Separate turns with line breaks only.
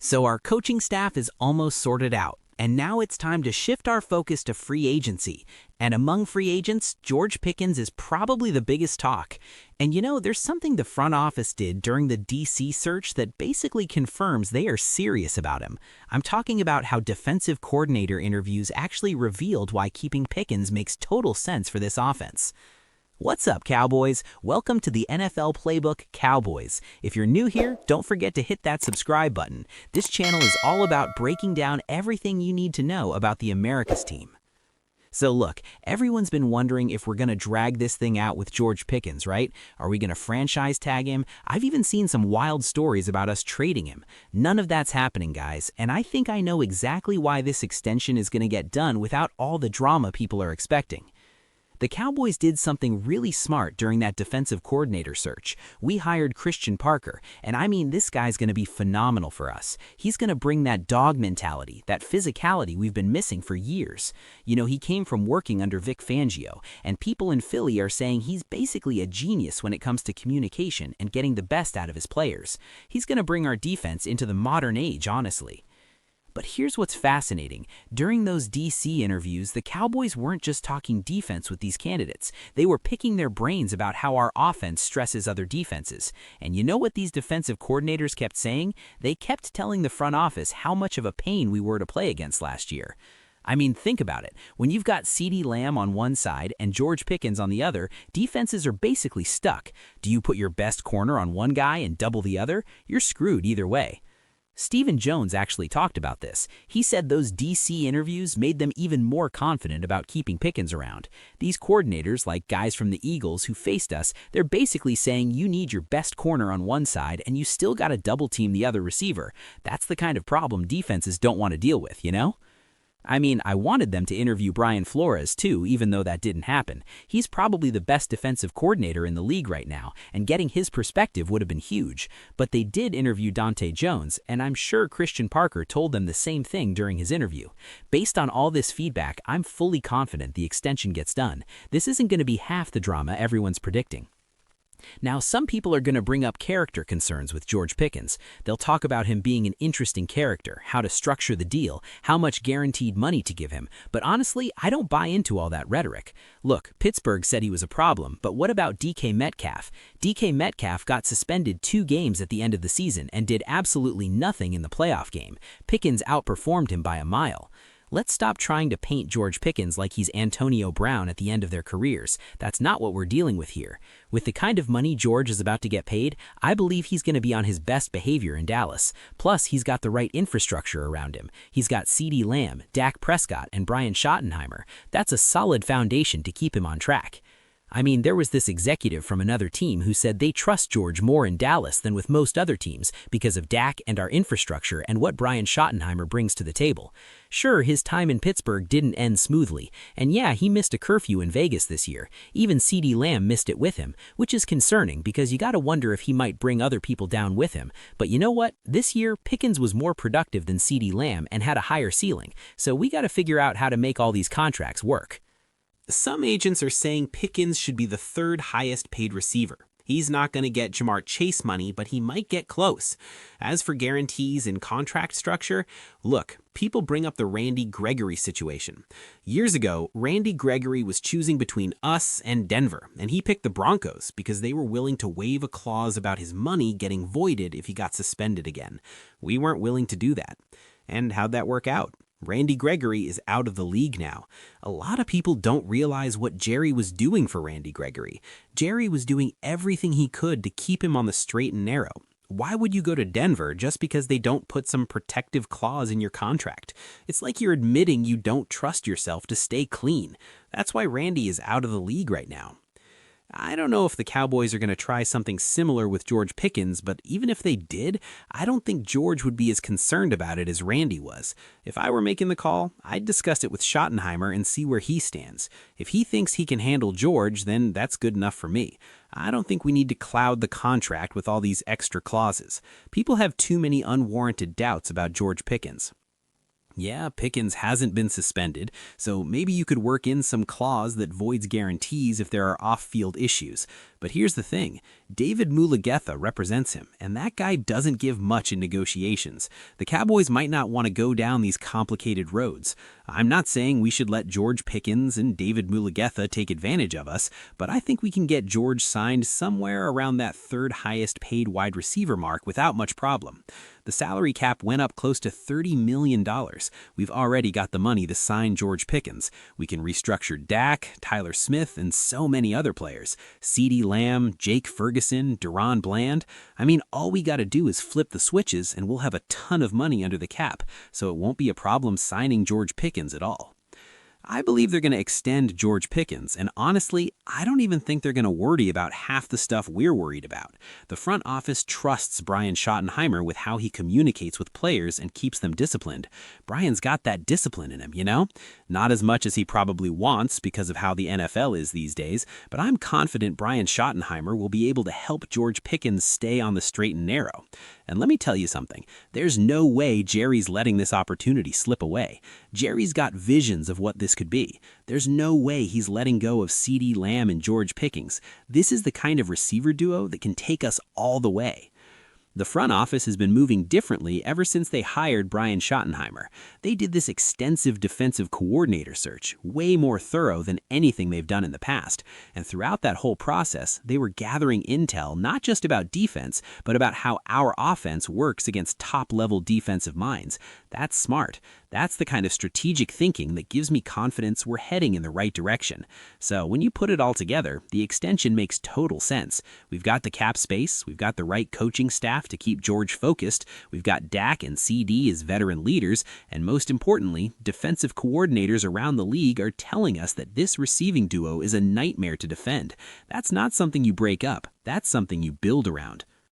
So our coaching staff is almost sorted out, and now it's time to shift our focus to free agency. And among free agents, George Pickens is probably the biggest talk. And you know, there's something the front office did during the DC search that basically confirms they are serious about him. I'm talking about how defensive coordinator interviews actually revealed why keeping Pickens makes total sense for this offense. What's up, Cowboys? Welcome to the NFL Playbook Cowboys. If you're new here, don't forget to hit that subscribe button. This channel is all about breaking down everything you need to know about the America's team. So look, everyone's been wondering if we're going to drag this thing out with George Pickens, right? Are we going to franchise tag him? I've even seen some wild stories about us trading him. None of that's happening, guys, and I think I know exactly why this extension is going to get done without all the drama people are expecting. The Cowboys did something really smart during that defensive coordinator search. We hired Christian Parker, and I mean this guy's going to be phenomenal for us. He's going to bring that dog mentality, that physicality we've been missing for years. You know, he came from working under Vic Fangio, and people in Philly are saying he's basically a genius when it comes to communication and getting the best out of his players. He's going to bring our defense into the modern age, honestly. But here's what's fascinating. During those DC interviews, the Cowboys weren't just talking defense with these candidates. They were picking their brains about how our offense stresses other defenses. And you know what these defensive coordinators kept saying? They kept telling the front office how much of a pain we were to play against last year. I mean, think about it. When you've got CD Lamb on one side and George Pickens on the other, defenses are basically stuck. Do you put your best corner on one guy and double the other? You're screwed either way. Stephen Jones actually talked about this. He said those DC interviews made them even more confident about keeping Pickens around. These coordinators, like guys from the Eagles who faced us, they're basically saying you need your best corner on one side and you still got to double team the other receiver. That's the kind of problem defenses don't want to deal with, you know? I mean, I wanted them to interview Brian Flores too, even though that didn't happen. He's probably the best defensive coordinator in the league right now, and getting his perspective would have been huge. But they did interview Dante Jones, and I'm sure Christian Parker told them the same thing during his interview. Based on all this feedback, I'm fully confident the extension gets done. This isn't going to be half the drama everyone's predicting. Now, some people are going to bring up character concerns with George Pickens. They'll talk about him being an interesting character, how to structure the deal, how much guaranteed money to give him. But honestly, I don't buy into all that rhetoric. Look, Pittsburgh said he was a problem, but what about DK Metcalf? DK Metcalf got suspended 2 games at the end of the season and did absolutely nothing in the playoff game. Pickens outperformed him by a mile. Let's stop trying to paint George Pickens like he's Antonio Brown at the end of their careers. That's not what we're dealing with here. With the kind of money George is about to get paid, I believe he's going to be on his best behavior in Dallas. Plus, he's got the right infrastructure around him. He's got CD Lamb, Dak Prescott, and Brian Shottenheimer. That's a solid foundation to keep him on track. I mean, there was this executive from another team who said they trust George more in Dallas than with most other teams because of Dak and our infrastructure and what Brian Shottenheimer brings to the table. Sure, his time in Pittsburgh didn't end smoothly, and yeah, he missed a curfew in Vegas this year. Even CD Lamb missed it with him, which is concerning because you gotta wonder if he might bring other people down with him. But you know what? This year, Pickens was more productive than CD Lamb and had a higher ceiling, so we gotta figure out how to make all these contracts work. Some agents are saying Pickens should be the 3rd highest paid receiver. He's not going to get Jamar Chase money, but he might get close. As for guarantees and contract structure, look, people bring up the Randy Gregory situation. Years ago, Randy Gregory was choosing between us and Denver, and he picked the Broncos because they were willing to waive a clause about his money getting voided if he got suspended again. We weren't willing to do that. And how'd that work out? Randy Gregory is out of the league now. A lot of people don't realize what Jerry was doing for Randy Gregory. Jerry was doing everything he could to keep him on the straight and narrow. Why would you go to Denver just because they don't put some protective clause in your contract? It's like you're admitting you don't trust yourself to stay clean. That's why Randy is out of the league right now. I don't know if the Cowboys are going to try something similar with George Pickens, but even if they did, I don't think George would be as concerned about it as Randy was. If I were making the call, I'd discuss it with Shottenheimer and see where he stands. If he thinks he can handle George, then that's good enough for me. I don't think we need to cloud the contract with all these extra clauses. People have too many unwarranted doubts about George Pickens. Yeah, Pickens hasn't been suspended, so maybe you could work in some clause that voids guarantees if there are off-field issues. But here's the thing, David Mulugetha represents him, and that guy doesn't give much in negotiations. The Cowboys might not want to go down these complicated roads. I'm not saying we should let George Pickens and David Mulugetha take advantage of us, but I think we can get George signed somewhere around that third highest paid wide receiver mark without much problem. The salary cap went up close to $30 million. We've already got the money to sign George Pickens. We can restructure Dak, Tyler Smith, and so many other players. CD Lamb, Jake Ferguson, Deron Bland. I mean, all we got to do is flip the switches and we'll have a ton of money under the cap, so it won't be a problem signing George Pickens at all. I believe they're going to extend George Pickens, and honestly, I don't even think they're going to worry about half the stuff we're worried about. The front office trusts Brian Shottenheimer with how he communicates with players and keeps them disciplined. Brian's got that discipline in him, you know? Not as much as he probably wants because of how the NFL is these days, but I'm confident Brian Shottenheimer will be able to help George Pickens stay on the straight and narrow. And let me tell you something, there's no way Jerry's letting this opportunity slip away. Jerry's got visions of what this could be. There's no way he's letting go of CD Lamb and George Pickens. This is the kind of receiver duo that can take us all the way. The front office has been moving differently ever since they hired Brian Shottenheimer. They did this extensive defensive coordinator search, way more thorough than anything they've done in the past. And throughout that whole process, they were gathering intel not just about defense, but about how our offense works against top-level defensive minds. That's smart. That's the kind of strategic thinking that gives me confidence we're heading in the right direction. So when you put it all together, the extension makes total sense. We've got the cap space, we've got the right coaching staff to keep George focused, we've got Dak and CD as veteran leaders, and most importantly, defensive coordinators around the league are telling us that this receiving duo is a nightmare to defend. That's not something you break up, that's something you build around.